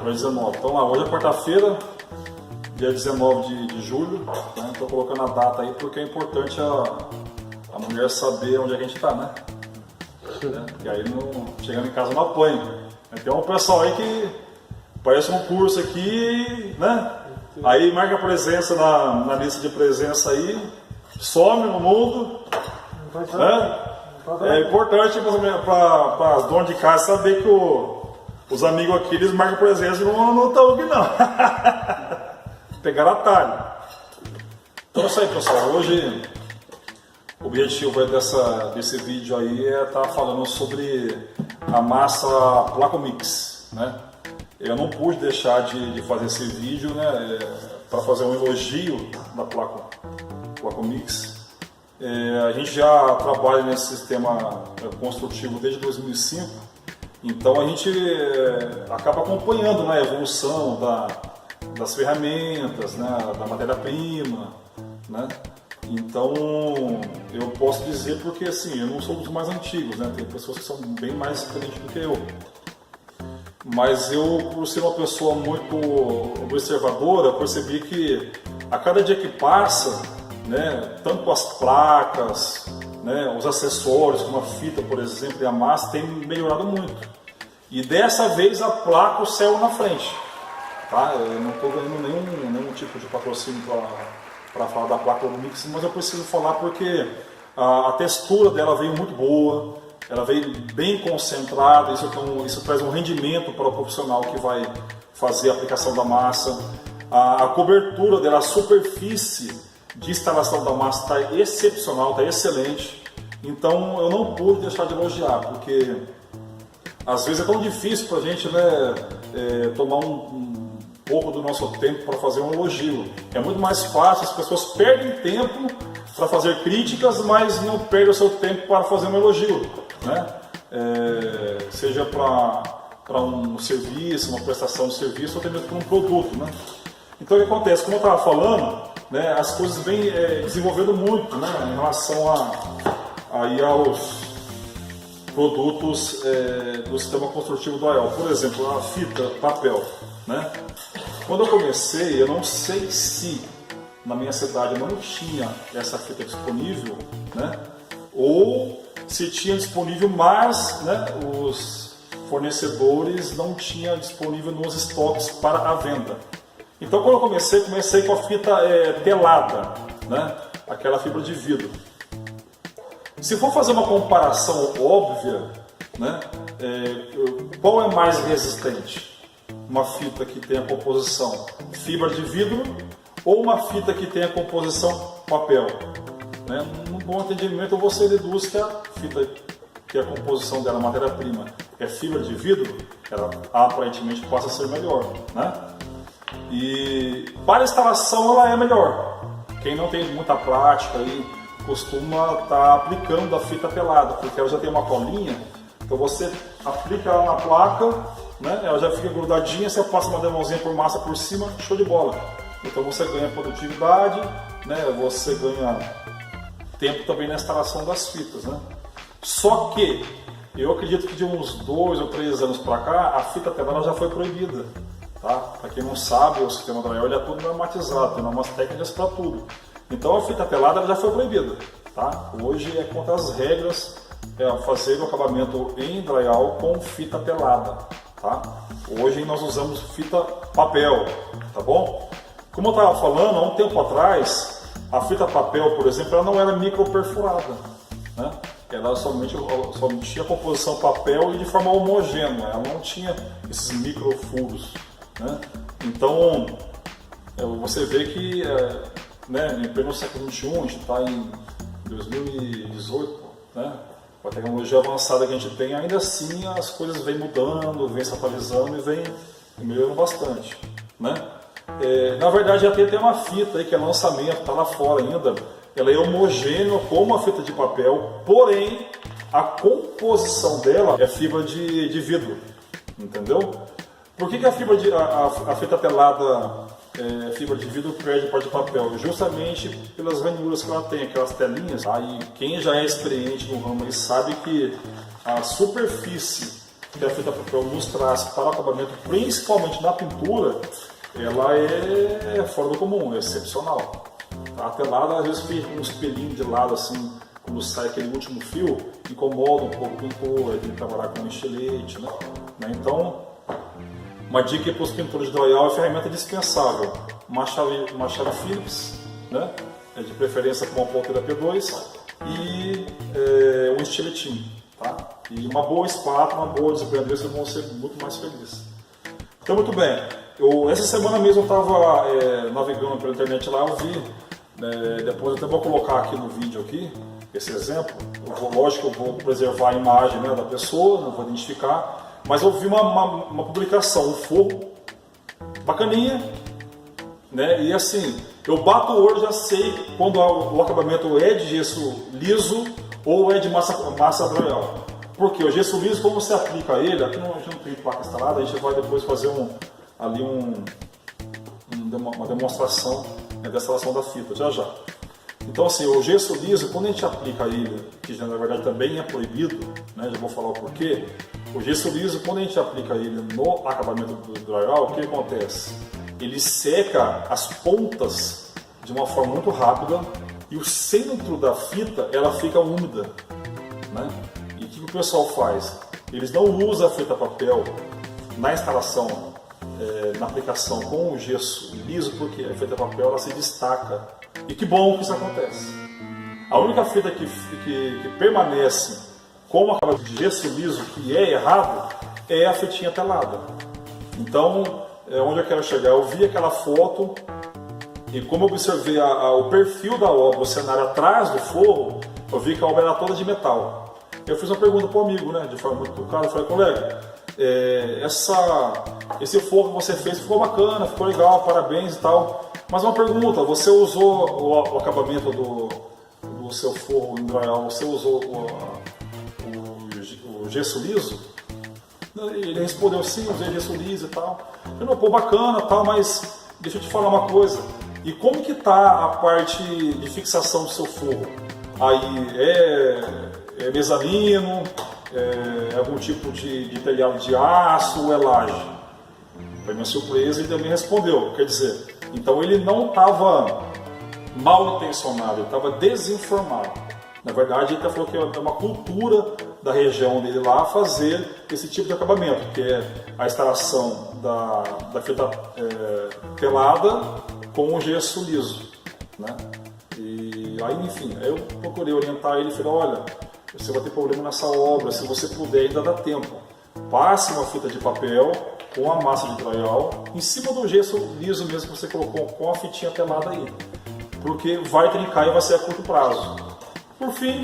Hoje é 19. Então lá, hoje é quarta-feira, dia 19 de julho. Né? Estou colocando a data aí porque é importante a mulher saber onde a gente está, né? E aí chegando em casa não apanha. Tem um pessoal aí que parece um curso aqui, né? Aí marca presença na lista de presença aí, some no mundo. Né? É importante para as donas de casa saber que os amigos aqui eles marcam presença e não estão aqui não. Pegaram atalho. Então é isso aí, pessoal. Hoje o objetivo desse vídeo aí é estar falando sobre a massa Placomix, né? Eu não pude deixar de fazer esse vídeo, né, para fazer um elogio da Placomix. A gente já trabalha nesse sistema construtivo desde 2005, então a gente acaba acompanhando, né, a evolução das ferramentas, né, da matéria-prima, né? Então eu posso dizer porque assim, eu não sou dos mais antigos, né? Tem pessoas que são bem mais experientes do que eu. Mas eu, por ser uma pessoa muito observadora, percebi que a cada dia que passa, né, tanto as placas, né, os acessórios, como a fita, por exemplo, e a massa, tem melhorado muito. E dessa vez a placa saiu na frente. Tá? Eu não estou ganhando nenhum tipo de patrocínio para falar da placa Mix, mas eu preciso falar porque a textura dela veio muito boa. Ela veio bem concentrada, isso traz um rendimento para o profissional que vai fazer a aplicação da massa. A cobertura dela, a superfície de instalação da massa está excepcional, está excelente. Então eu não pude deixar de elogiar, porque às vezes é tão difícil para a gente, né, tomar um pouco do nosso tempo para fazer um elogio. É muito mais fácil, as pessoas perdem tempo para fazer críticas, mas não perdem o seu tempo para fazer um elogio. Né? Seja para um serviço, uma prestação de serviço, ou até mesmo para um produto. Né? Então o que acontece? Como eu estava falando, né, as coisas vêm desenvolvendo muito, né, em relação aos produtos do sistema construtivo do AEL. Por exemplo, a fita papel. Né? Quando eu comecei, eu não sei se na minha cidade eu não tinha essa fita disponível, né, ou se tinha disponível, mas, né, os fornecedores não tinham disponível nos estoques para a venda. Então quando eu comecei com a fita telada, né, aquela fibra de vidro. Se for fazer uma comparação óbvia, né, qual é mais resistente? Uma fita que tem a composição fibra de vidro ou uma fita que tem a composição papel? Né? Num bom entendimento você deduz que a fita, que a composição dela, a matéria-prima, é fibra de vidro, ela aparentemente passa a ser melhor. Né? E para a instalação ela é melhor. Quem não tem muita prática aí costuma estar aplicando a fita pelada, porque ela já tem uma colinha, então você aplica ela na placa, né? Ela já fica grudadinha, você passa uma demãozinha por massa por cima, show de bola. Então você ganha produtividade, né? Você ganha tempo também na instalação das fitas, né? Só que eu acredito que de uns 2 ou 3 anos para cá a fita telada já foi proibida, tá? Para quem não sabe, o sistema do AEL é tudo normatizado, tem umas técnicas para tudo. Então a fita telada já foi proibida, tá? Hoje é contra as regras fazer o acabamento em drywall com fita telada, tá? Hoje nós usamos fita papel, tá bom? Como eu estava falando, há um tempo atrás, a fita papel, por exemplo, ela não era microperfurada, né? Ela somente tinha composição papel e de forma homogênea, ela não tinha esses microfuros, né? Então, você vê que, né, em pleno século XXI, a gente está em 2018, né? Com a tecnologia avançada que a gente tem, ainda assim as coisas vêm mudando, vêm se atualizando e vêm melhorando bastante, né? Na verdade já tem até uma fita aí que é lançamento, está lá fora ainda. Ela é homogênea como a fita de papel, porém a composição dela é fibra de vidro, entendeu? Por que a fita telada fibra de vidro perde para de papel? Justamente pelas ranhuras que ela tem, aquelas telinhas. Aí quem já é experiente no ramo aí sabe que a superfície que a fita papel nos traz para o acabamento, principalmente na pintura, ela é fora do comum, é excepcional. A telada às vezes fica uns pelinhos de lado assim, quando sai aquele último fio, incomoda um pouco o pintor, tem que trabalhar com um estilete, né? Então, uma dica para os pintores de drywall é a ferramenta dispensável. Uma chave Phillips, né? De preferência com uma ponteira P2 e um estiletinho, tá? E uma boa espátula, uma boa desempenho, vocês vão ser muito mais felizes. Então, muito bem. Essa semana mesmo eu estava navegando pela internet lá, eu vi, depois eu até vou colocar aqui no vídeo aqui, esse exemplo. Lógico que eu vou preservar a imagem, né, da pessoa, não vou identificar, mas eu vi uma publicação, um forro bacaninha, né, e assim, eu bato o olho, já sei quando o acabamento é de gesso liso ou é de massa drywall. Porque o gesso liso, como você aplica ele, aqui a gente não tem placa instalada, a gente vai depois fazer uma demonstração, né, da instalação da fita, já. Então assim, o gesso liso, quando a gente aplica ele, que na verdade também é proibido, né, já vou falar o porquê, o gesso liso, quando a gente aplica ele no acabamento do drywall, o que acontece? Ele seca as pontas de uma forma muito rápida e o centro da fita ela fica úmida, né? E o que o pessoal faz? Eles não usam a fita papel na instalação, na aplicação com o gesso liso, porque a fita papel ela se destaca. E que bom que isso acontece. A única fita que permanece com o acabamento de gesso liso, que é errado, é a fitinha telada. Então, onde eu quero chegar? Eu vi aquela foto e como eu observei o perfil da obra, o cenário atrás do forro, eu vi que a obra era toda de metal. Eu fiz uma pergunta para o amigo, né, de forma muito educada, eu falei, colega, esse forro que você fez ficou bacana, ficou legal, parabéns e tal, mas uma pergunta, você usou o acabamento do seu forro em drywall, você usou o gesso liso? Ele respondeu, sim, usei gesso liso e tal. Eu não, pô, bacana tal, mas deixa eu te falar uma coisa, e como que tá a parte de fixação do seu forro? Aí é mezanino, é algum tipo de telhado de aço ou é laje? Foi minha surpresa e ele também respondeu. Quer dizer, então ele não estava mal intencionado, ele estava desinformado. Na verdade, ele falou que é uma cultura da região dele lá fazer esse tipo de acabamento, que é a instalação da fita telada com o gesso liso, né? E aí, enfim, eu procurei orientar ele e falei, olha, você vai ter problema nessa obra, se você puder ainda dá tempo. Passe uma fita de papel com a massa de drywall em cima do gesso liso mesmo que você colocou com a fitinha telada aí, porque vai trincar e vai ser a curto prazo. Por fim,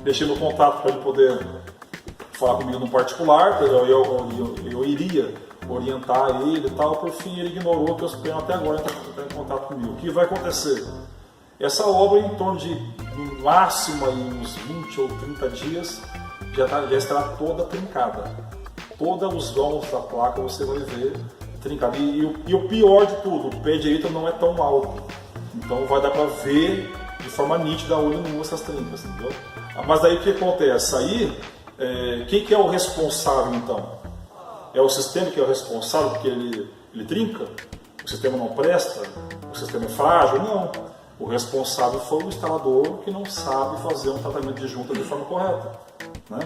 deixei no contato para ele poder falar comigo no particular, eu iria orientar ele e tal. Por fim, ele ignorou que eu espero até agora está em contato comigo. O que vai acontecer? Essa obra, em torno de no máximo aí, uns 20 ou 30 dias, já estará toda trincada. Todos os vãos da placa você vai ver trincado. E o pior de tudo, o pé direito não é tão alto. Então vai dar para ver de forma nítida a olho nu essas trincas, entendeu? Mas daí o que acontece? Aí, quem que é o responsável então? É o sistema que é o responsável porque ele trinca? O sistema não presta? O sistema é frágil? Não. O responsável foi o instalador que não sabe fazer um tratamento de junta de forma correta, né?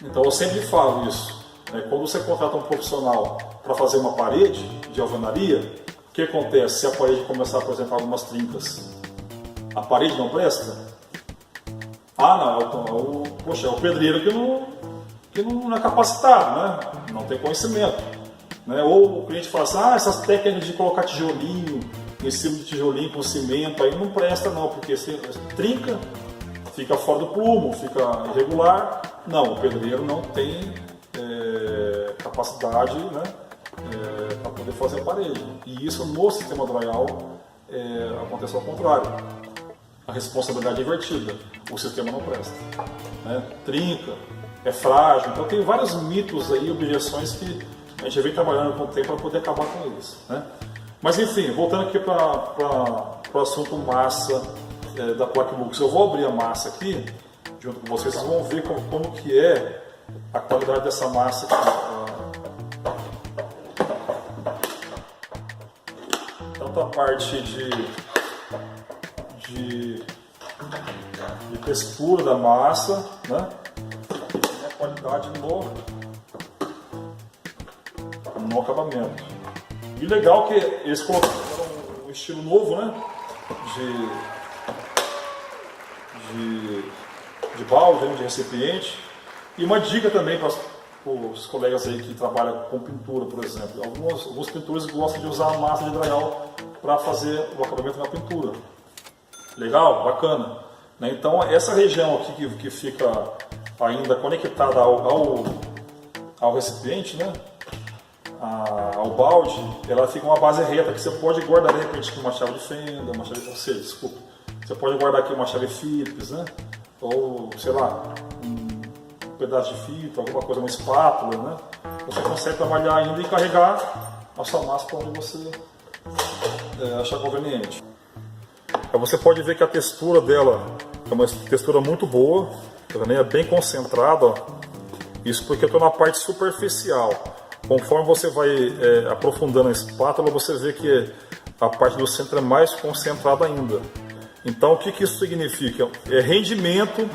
Então eu sempre falo isso, né? Quando você contrata um profissional para fazer uma parede de alvenaria, o que acontece se a parede começar a apresentar algumas trincas? A parede não presta? Ah, não, é o pedreiro que não é capacitado, né? Não tem conhecimento, né? Ou o cliente fala assim, essas técnicas de colocar tijolinho em cima de tijolinho com cimento aí não presta não, porque se trinca, fica fora do prumo, fica irregular. Não, o pedreiro não tem capacidade, né, para poder fazer a parede. E isso no sistema drywall acontece ao contrário. A responsabilidade é invertida, o sistema não presta, né? Trinca, é frágil. Então tem vários mitos aí, objeções que a gente vem trabalhando com o tempo para poder acabar com eles, né? Mas enfim, voltando aqui para o assunto massa da placa Lux. Eu vou abrir a massa aqui, junto com vocês vão ver como que é a qualidade dessa massa aqui. Tanto a parte de textura da massa, né? E a qualidade no acabamento. E legal que eles colocaram um estilo novo, né? De balde, de recipiente. E uma dica também para os colegas aí que trabalham com pintura, por exemplo. Alguns pintores gostam de usar a massa de drywall para fazer o acabamento na pintura. Legal? Bacana. Né? Então essa região aqui que fica ainda conectada ao recipiente, né? Ao balde, ela fica uma base reta que você pode guardar de repente aqui uma chave de fenda, uma chave de desculpa. Você pode guardar aqui uma chave Phillips, né? Ou sei lá, um pedaço de fita, alguma coisa, uma espátula, né? Você consegue trabalhar ainda e carregar a sua massa para onde você achar conveniente. Aí você pode ver que a textura dela é uma textura muito boa, também é bem concentrada, ó. Isso porque eu estou na parte superficial. Conforme você vai aprofundando a espátula, você vê que a parte do centro é mais concentrada ainda. Então o que isso significa? É rendimento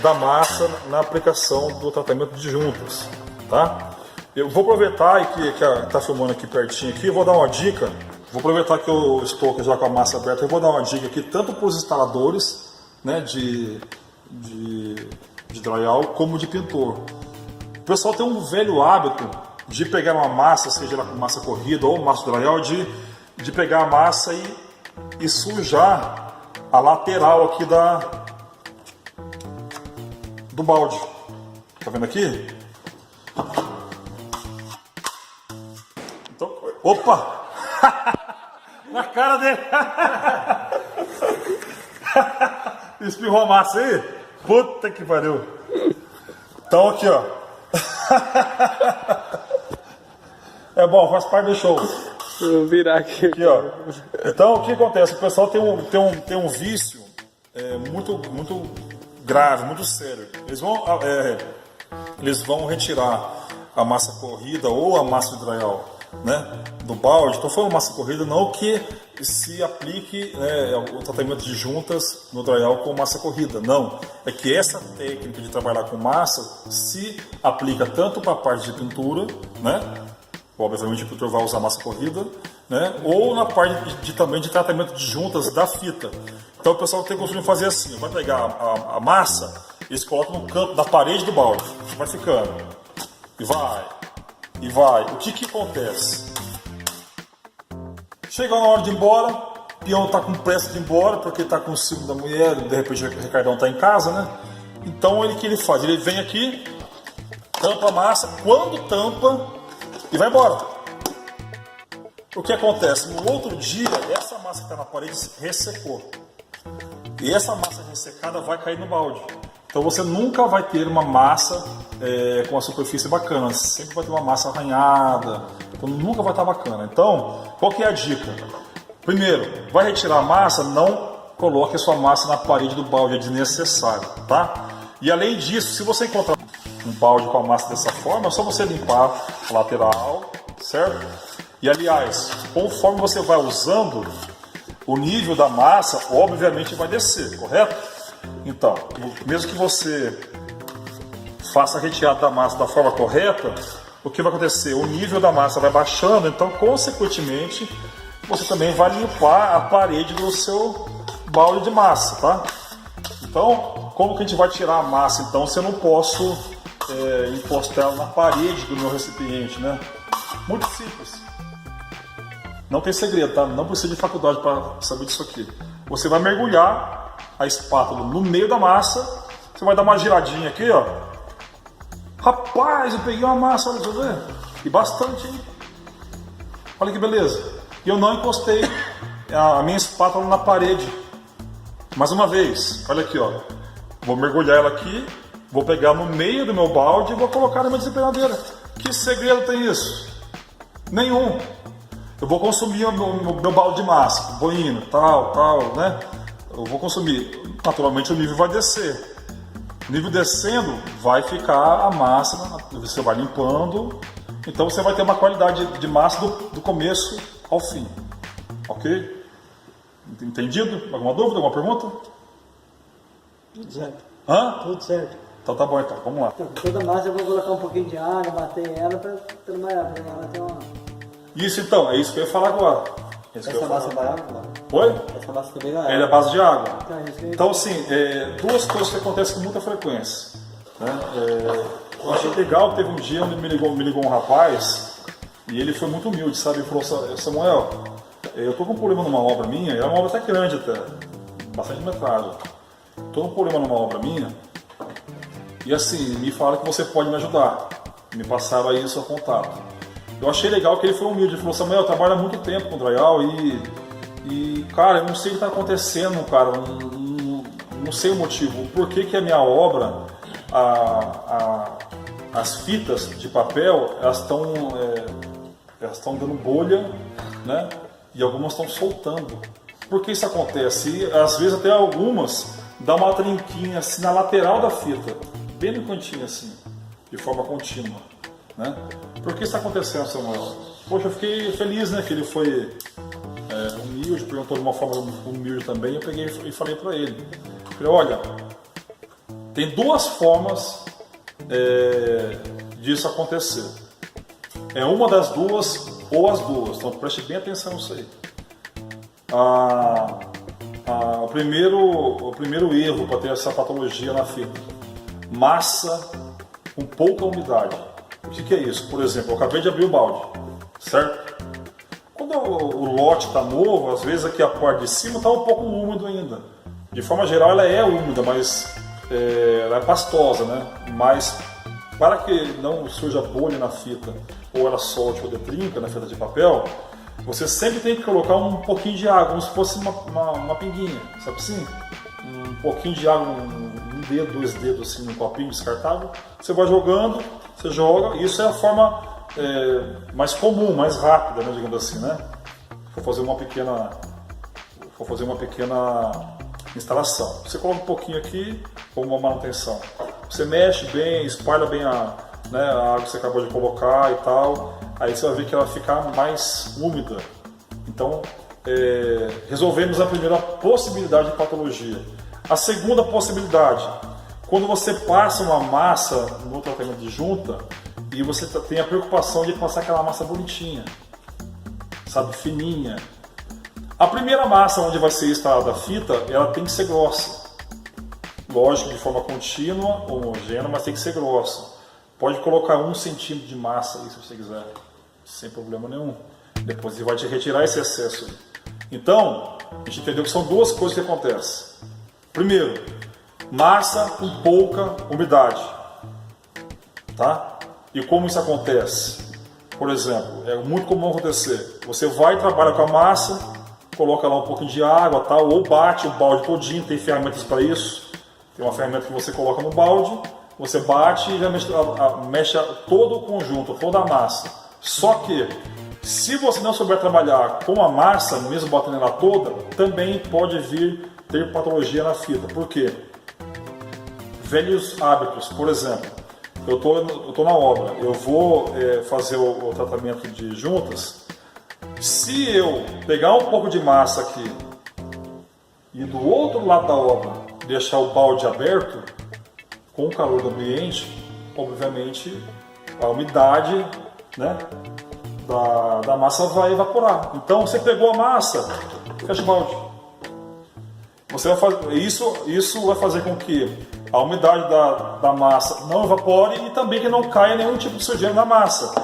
da massa na aplicação do tratamento de juntas. Tá? Eu vou aproveitar e que está filmando aqui pertinho aqui, vou dar uma dica. Vou aproveitar que eu estou aqui já com a massa aberta, eu vou dar uma dica aqui tanto para os instaladores, né, de drywall como de pintor. O pessoal tem um velho hábito de pegar uma massa, seja ela com massa corrida ou massa de drywall, de pegar a massa e sujar a lateral aqui do balde. Tá vendo aqui? Então, opa! Na cara dele! Espirrou a massa aí? Puta que pariu! Então aqui, ó. É bom, faz parte do show. Vou virar aqui. Aqui, ó. Então o que acontece? O pessoal tem um vício muito grave, muito sério. Eles vão retirar a massa corrida ou a massa de drywall, né, do balde. Então, foi uma massa corrida, não que se aplique, né, o tratamento de juntas no drywall com massa corrida, não. É que essa técnica de trabalhar com massa se aplica tanto para a parte de pintura, né? Obviamente o pintor vai usar massa corrida, né? Ou na parte também de tratamento de juntas da fita. Então o pessoal tem o costume de fazer assim: vai pegar a massa, eles colocam no canto da parede do balde, vai ficando, e vai. O que acontece? Chega na hora de ir embora, o peão está com pressa de ir embora, porque está com o ciúme da mulher, de repente o Ricardão está em casa, né? Então o que ele faz? Ele vem aqui, tampa a massa, quando tampa, e vai embora. O que acontece? No outro dia, essa massa que está na parede ressecou. E essa massa ressecada vai cair no balde. Então você nunca vai ter uma massa com uma superfície bacana. Sempre vai ter uma massa arranhada. Então nunca vai estar bacana. Então, qual que é a dica? Primeiro, vai retirar a massa, não coloque a sua massa na parede do balde, é desnecessário, tá? E além disso, se você encontrar um balde com a massa dessa forma, é só você limpar a lateral, certo? E aliás, conforme você vai usando, o nível da massa obviamente vai descer, correto? Então, mesmo que você faça a retirada da massa da forma correta, o que vai acontecer? O nível da massa vai baixando, então consequentemente você também vai limpar a parede do seu balde de massa, tá? Então, como que a gente vai tirar a massa? Então, se eu não posso encostar ela na parede do meu recipiente, né? Muito simples. Não tem segredo, tá? Não precisa de faculdade para saber disso aqui. Você vai mergulhar a espátula no meio da massa, você vai dar uma giradinha aqui, ó. Rapaz, eu peguei uma massa, olha, deixa eu ver. E bastante, hein? Olha que beleza. E eu não encostei a minha espátula na parede. Mais uma vez, olha aqui, ó. Vou mergulhar ela aqui, vou pegar no meio do meu balde e vou colocar na minha desempenadeira. Que segredo tem isso? Nenhum. Eu vou consumir o meu balde de massa, vou indo, tal, né? Eu vou consumir. Naturalmente o nível vai descer. Nível descendo, vai ficar a massa, você vai limpando, então você vai ter uma qualidade de massa do começo ao fim. Ok? Entendido? Alguma dúvida, alguma pergunta? Tudo certo. Hã? Tudo certo. Então tá bom então, vamos lá. Então, toda massa eu vou colocar um pouquinho de água, bater ela para trabalhar, para ela ter uma... Isso então, é isso que eu ia falar agora. É isso que eu Essa ia massa falar. vai água? Oi? Essa massa também vai água. Ela é a base de água. Então, isso que eu... Então, assim, duas coisas que acontecem com muita frequência. Né? Eu achei legal, teve um dia onde me ligou um rapaz e ele foi muito humilde, sabe? Ele falou: Samuel, eu tô com um problema numa obra minha, é uma obra até grande, até, bastante metragem. Tô com um problema numa obra minha e, assim, me falaram que você pode me ajudar. Me passaram aí o seu contato. Eu achei legal que ele foi humilde, ele falou: Samuel, eu trabalho há muito tempo com drywall e, cara, eu não sei o que está acontecendo, cara, não sei o motivo, por que a minha obra, as fitas de papel, elas estão dando bolha, né? E algumas estão soltando. Por que isso acontece? E, às vezes até algumas dá uma trinquinha assim na lateral da fita, bem no cantinho assim, de forma contínua, né? Por que isso está acontecendo, Samuel? Poxa, eu fiquei feliz, né, que ele foi humilde, perguntou de uma forma humilde também. Eu peguei e falei para ele: falei, olha, tem duas formas disso acontecer. É uma das duas ou as duas, então preste bem atenção nisso aí. O primeiro erro para ter essa patologia na fita: massa com pouca umidade. O que é isso? Por exemplo, eu acabei de abrir o balde, certo? Quando o lote está novo, às vezes aqui a parte de cima está um pouco úmido ainda. De forma geral ela é úmida, mas ela é pastosa, né? Mas para que não surja bolha na fita, ou ela solte ou detrinca na fita de papel, você sempre tem que colocar um pouquinho de água, como se fosse uma pinguinha, sabe assim? Um pouquinho de água, um dedo, 2 dedos assim, num copinho descartável. Você vai jogando, você joga, isso é a forma mais comum, mais rápida, né, digamos assim, né? Vou fazer uma pequena instalação. Você coloca um pouquinho aqui, como uma manutenção. Você mexe bem, espalha bem a água que você acabou de colocar e tal. Aí você vai ver que ela fica mais úmida. Então, resolvemos a primeira possibilidade de patologia. A segunda possibilidade: quando você passa uma massa no tratamento de junta e você tem a preocupação de passar aquela massa bonitinha, sabe, fininha. A primeira massa onde vai ser instalada a fita, ela tem que ser grossa. Lógico, de forma contínua, homogênea, mas tem que ser grossa. Pode colocar 1 centímetro de massa aí, se você quiser, sem problema nenhum. Depois ele vai te retirar esse excesso aí. Então, a gente entendeu que são duas coisas que acontecem. Primeiro, massa com pouca umidade, tá? E como isso acontece? Por exemplo, é muito comum acontecer: você vai e trabalha com a massa, coloca lá um pouquinho de água, tal, ou bate o balde todinho, tem ferramentas para isso. Tem uma ferramenta que você coloca no balde, você bate e já mexe todo o conjunto, toda a massa. Só que, se você não souber trabalhar com a massa, mesmo botando ela toda, também pode vir ter patologia na fita. Por quê? Velhos hábitos. Por exemplo, eu tô na obra, eu vou fazer o tratamento de juntas. Se eu pegar um pouco de massa aqui e do outro lado da obra deixar o balde aberto, com o calor do ambiente, obviamente a umidade, né, da massa vai evaporar. Então você pegou a massa, fecha o balde. Você vai fazer, isso vai fazer com que a umidade da massa não evapore e também que não caia nenhum tipo de sujeira na massa,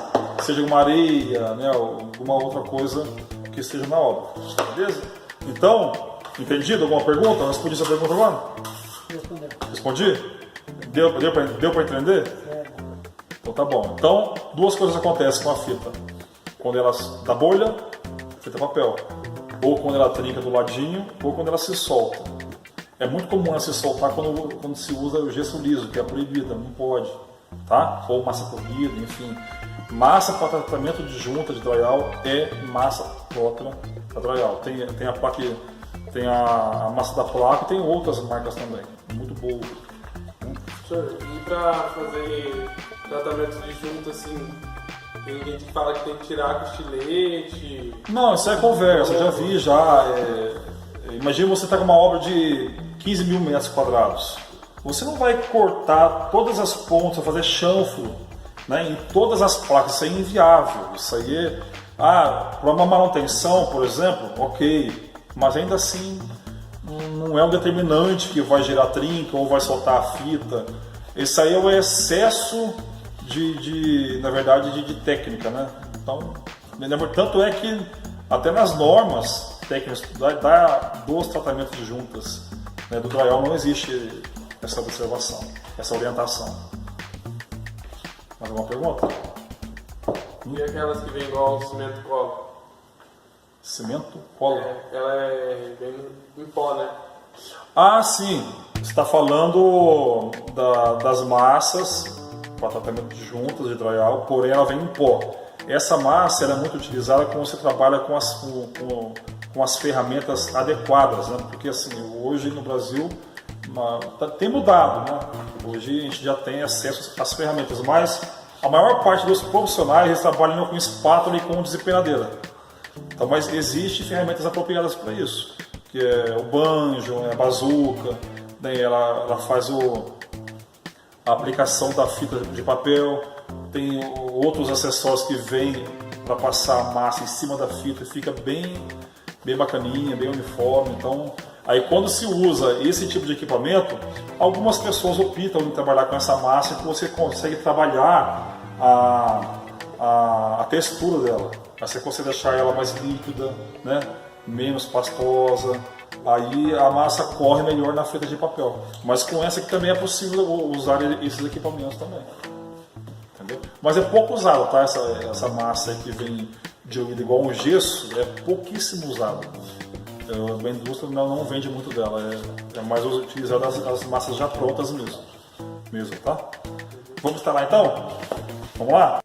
seja uma areia, né, alguma outra coisa que esteja na obra. Beleza? Então, entendido? Alguma pergunta? Respondi essa pergunta agora? Respondeu. Respondi? Deu para entender? Então tá bom. Então, duas coisas acontecem com a fita: quando ela dá bolha, fita papel, ou quando ela trinca do ladinho, ou quando ela se solta. É muito comum ela se soltar quando se usa o gesso liso, que é proibida, não pode, tá? Ou massa corrida, enfim. Massa para tratamento de junta de drywall é massa própria para drywall. Tem a placa, tem a massa da placa e tem outras marcas também. Muito boa. Professor, e pra fazer tratamento de junta, assim, tem gente que fala que tem que tirar com estilete. Não, isso é conversa, eu já vi já. Imagina você tá com uma obra de 15 mil metros quadrados. Você não vai cortar todas as pontas, fazer chanfro, né, em todas as placas, isso aí é inviável. Isso aí para uma manutenção, por exemplo, ok, mas ainda assim não é um determinante que vai gerar trinca ou vai soltar a fita. Isso aí é o excesso na verdade, de técnica, né? Então, tanto é que até nas normas técnicas dos tratamentos de juntas, né, do drywall não existe essa observação, essa orientação. Mais alguma pergunta? E aquelas que vem igual ao cimento colo? Cimento colo? Ela vem em pó, né? Ah, sim. Você está falando das massas para tratamento de juntas de drywall, porém ela vem em pó. Essa massa ela é muito utilizada quando você trabalha com as ferramentas adequadas, né? Porque assim, hoje no Brasil tem mudado, né? Hoje a gente já tem acesso às ferramentas, mas a maior parte dos profissionais eles trabalham com espátula e com desempenadeira. Então, mas existem ferramentas apropriadas para isso, que é o banjo, a bazuca, né? Ela faz a aplicação da fita de papel, tem outros acessórios que vêm para passar a massa em cima da fita, fica bem bacaninha, bem uniforme. Então, aí quando se usa esse tipo de equipamento, algumas pessoas optam em trabalhar com essa massa que você consegue trabalhar a textura dela. Aí você consegue deixar ela mais líquida, né? Menos pastosa. Aí a massa corre melhor na fita de papel. Mas com essa aqui também é possível usar esses equipamentos também. Entendeu? Mas é pouco usado, tá? Essa massa aí que vem diluída igual um gesso, é pouquíssimo usado. A indústria não vende muito dela, é mais utilizada as massas já prontas mesmo, tá? Vamos instalar então? Vamos lá?